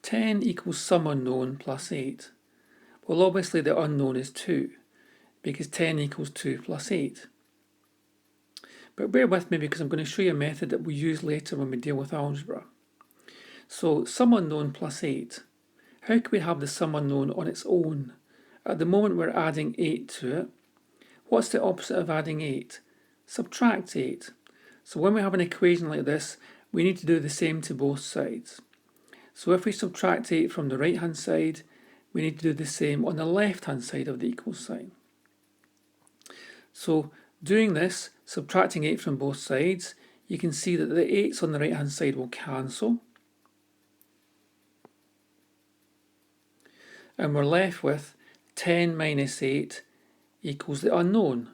10 equals some unknown plus 8. Well, obviously the unknown is 2, because 10 equals 2 plus 8. But bear with me because I'm going to show you a method that we use later when we deal with algebra. So some unknown plus 8. How can we have the sum unknown on its own? At the moment we're adding 8 to it. What's the opposite of adding 8? Subtract 8. So when we have an equation like this, we need to do the same to both sides. So if we subtract 8 from the right hand side, we need to do the same on the left hand side of the equal sign. So doing this, subtracting 8 from both sides, you can see that the 8's on the right hand side will cancel. And we're left with 10 minus 8 equals the unknown.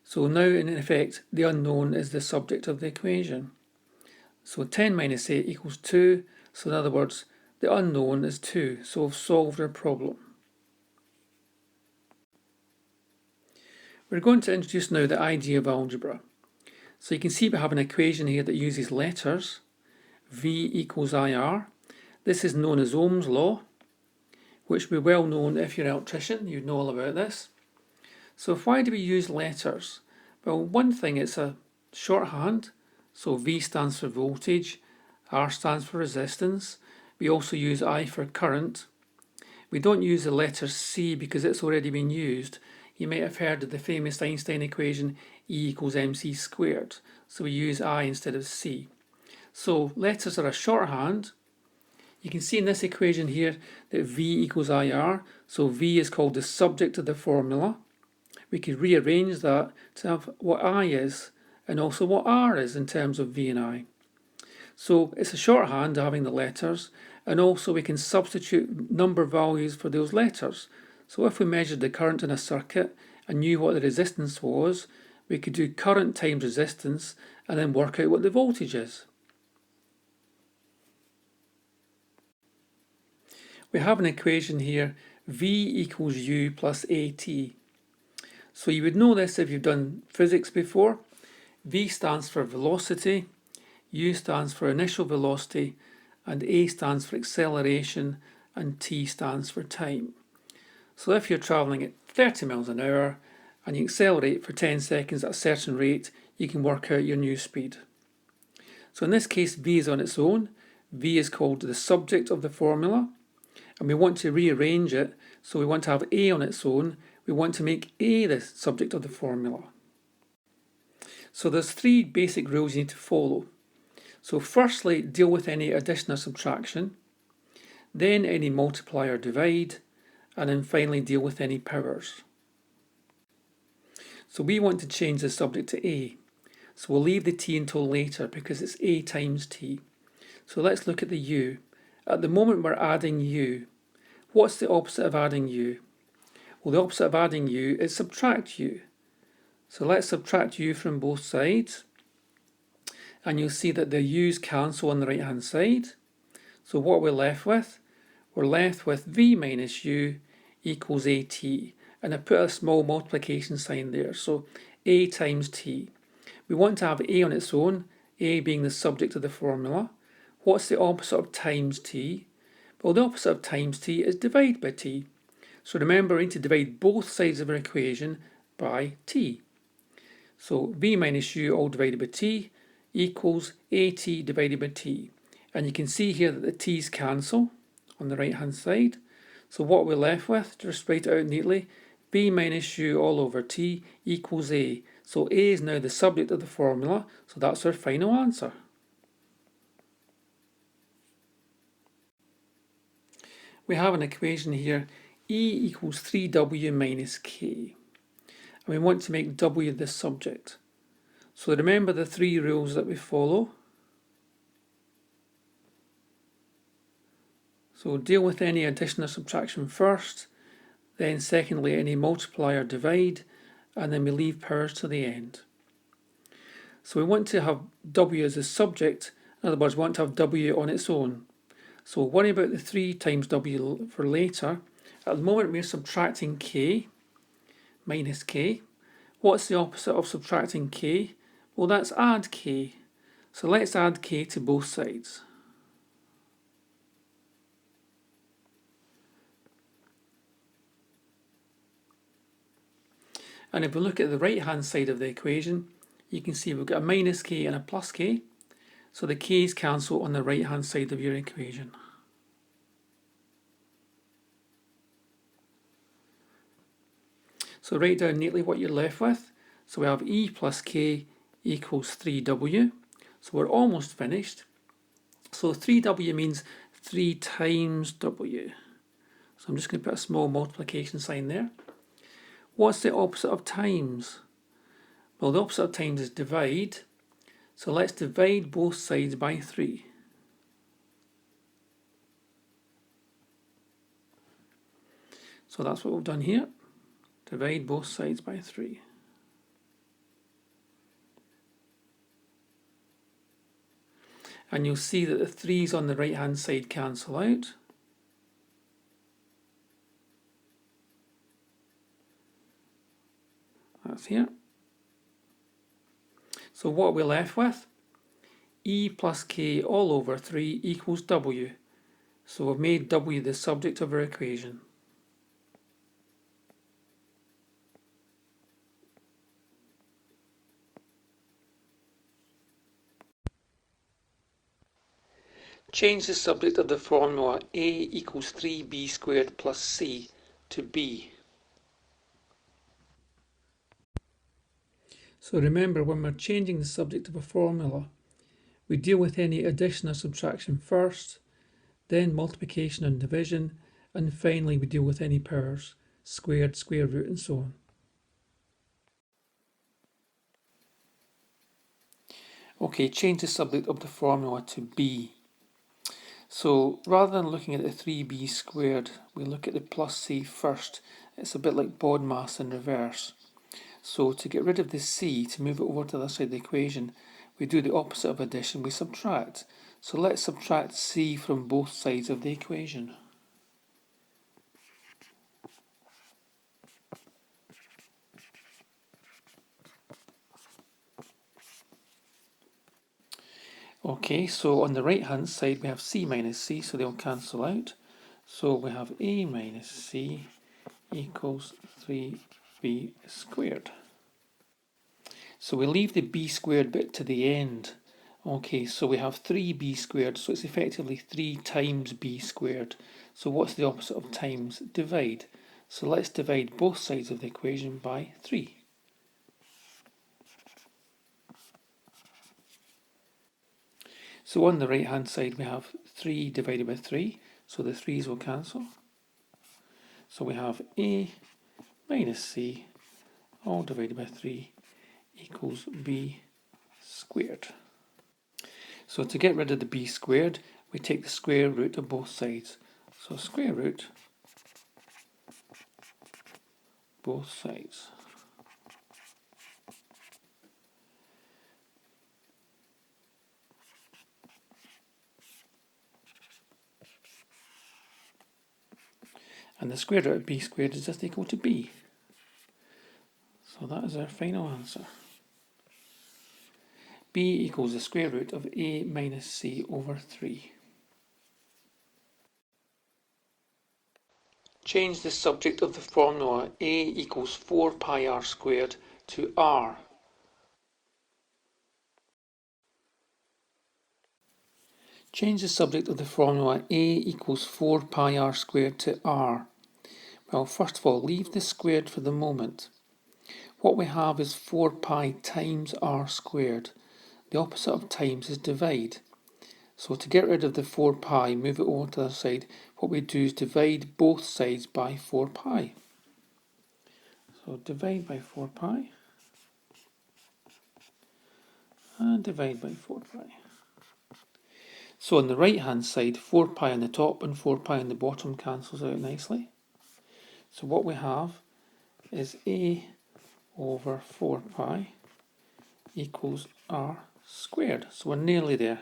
So now in effect the unknown is the subject of the equation. So 10 minus 8 equals 2, so in other words the unknown is 2, so we've solved our problem. We're going to introduce now the idea of algebra. So you can see we have an equation here that uses letters, V equals IR. This is known as Ohm's law, which will be well known if you're an electrician, you'd know all about this. So why do we use letters? Well, one thing, it's a shorthand, so V stands for voltage, R stands for resistance. We also use I for current. We don't use the letter C because it's already been used. You might have heard of the famous Einstein equation E equals mc squared. So we use I instead of C. So letters are a shorthand. You can see in this equation here that V equals IR. So V is called the subject of the formula. We could rearrange that to have what I is and also what R is in terms of V and I. So it's a shorthand having the letters, and also we can substitute number values for those letters. So if we measured the current in a circuit and knew what the resistance was, we could do current times resistance and then work out what the voltage is. We have an equation here, V equals U plus AT. So you would know this if you've done physics before. V stands for velocity, U stands for initial velocity, and A stands for acceleration, and T stands for time. So if you're travelling at 30 miles an hour and you accelerate for 10 seconds at a certain rate, you can work out your new speed. So in this case, V is on its own. V is called the subject of the formula, and we want to rearrange it, so we want to have A on its own. We want to make A the subject of the formula. So there's 3 basic rules you need to follow. So firstly, deal with any addition or subtraction, then any multiply or divide, and then finally deal with any powers. So we want to change the subject to A. So we'll leave the T until later because it's A times T. So let's look at the U. At the moment we're adding U. What's the opposite of adding U? Well, the opposite of adding U is subtract U. So let's subtract U from both sides. And you'll see that the U's cancel on the right hand side. So what we're left with? We're left with V minus U equals AT. And I put a small multiplication sign there. So A times T. We want to have A on its own, A being the subject of the formula. What's the opposite of times T? Well, the opposite of times T is divide by T. So remember, we need to divide both sides of our equation by T. So V minus U all divided by T equals AT divided by T. And you can see here that the T's cancel on the right hand side. So what we're left with, just write it out neatly, V minus U all over T equals A. So A is now the subject of the formula, so that's our final answer. We have an equation here, E equals 3W minus K. And we want to make W the subject. So remember the 3 rules that we follow. So deal with any addition or subtraction first, then secondly any multiply or divide, and then we leave powers to the end. So we want to have W as a subject, in other words we want to have W on its own. So worry about the 3 times W for later. At the moment we're subtracting K minus K. What's the opposite of subtracting K? Well, that's add K. So let's add K to both sides. And if we look at the right hand side of the equation, you can see we've got a minus k and a plus k, so the k's cancel on the right hand side of your equation. So write down neatly what you're left with. So we have E plus K equals 3W. So we're almost finished. So 3W means 3 times W. So I'm just going to put a small multiplication sign there. What's the opposite of times? Well, the opposite of times is divide. So let's divide both sides by 3. So that's what we've done here. Divide both sides by 3. And you'll see that the 3's on the right hand side cancel out. That's here. So what are we left with? E plus K all over 3 equals W. So we've made W the subject of our equation. Change the subject of the formula A equals 3b squared plus C to B. So remember, when we're changing the subject of a formula, we deal with any addition or subtraction first, then multiplication and division, and finally we deal with any powers, squared, square root, and so on. Okay, change the subject of the formula to B. So rather than looking at the 3b squared, we look at the plus c first. It's a bit like BODMAS in reverse. So to get rid of the c, to move it over to the other side of the equation, we do the opposite of addition, we subtract. So let's subtract c from both sides of the equation. Okay, so on the right hand side we have c minus c, so they'll cancel out. So we have a minus c equals 3b squared. So we leave the b squared bit to the end. Okay, so we have 3b squared, so it's effectively 3 times b squared. So what's the opposite of times? Divide. So let's divide both sides of the equation by 3. So on the right hand side we have 3 divided by 3, so the 3's will cancel. So we have a minus c all divided by 3 equals b squared. So to get rid of the b squared, we take the square root of both sides. So square root both sides. And the square root of b squared is just equal to b. So that is our final answer. B equals the square root of a minus c over 3. Change the subject of the formula a equals 4 pi r squared to r. Change the subject of the formula a equals 4 pi r squared to r. Well, first of all, leave the squared for the moment. What we have is 4 pi times r squared. The opposite of times is divide. So to get rid of the 4 pi, move it over to the other side, what we do is divide both sides by 4 pi. So divide by 4 pi and divide by 4 pi. So on the right hand side, 4 pi on the top and 4 pi on the bottom cancels out nicely. So what we have is a over 4 pi equals r squared. So we're nearly there.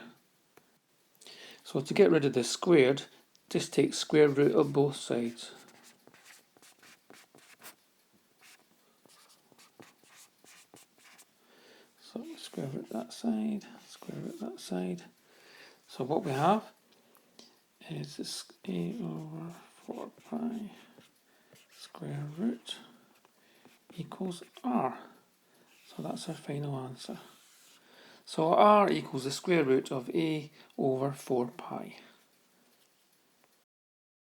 So to get rid of the squared, just take square root of both sides. So square root that side, square root that side. So what we have is this a over 4 pi square root equals r. So that's our final answer. So r equals the square root of a over 4 pi.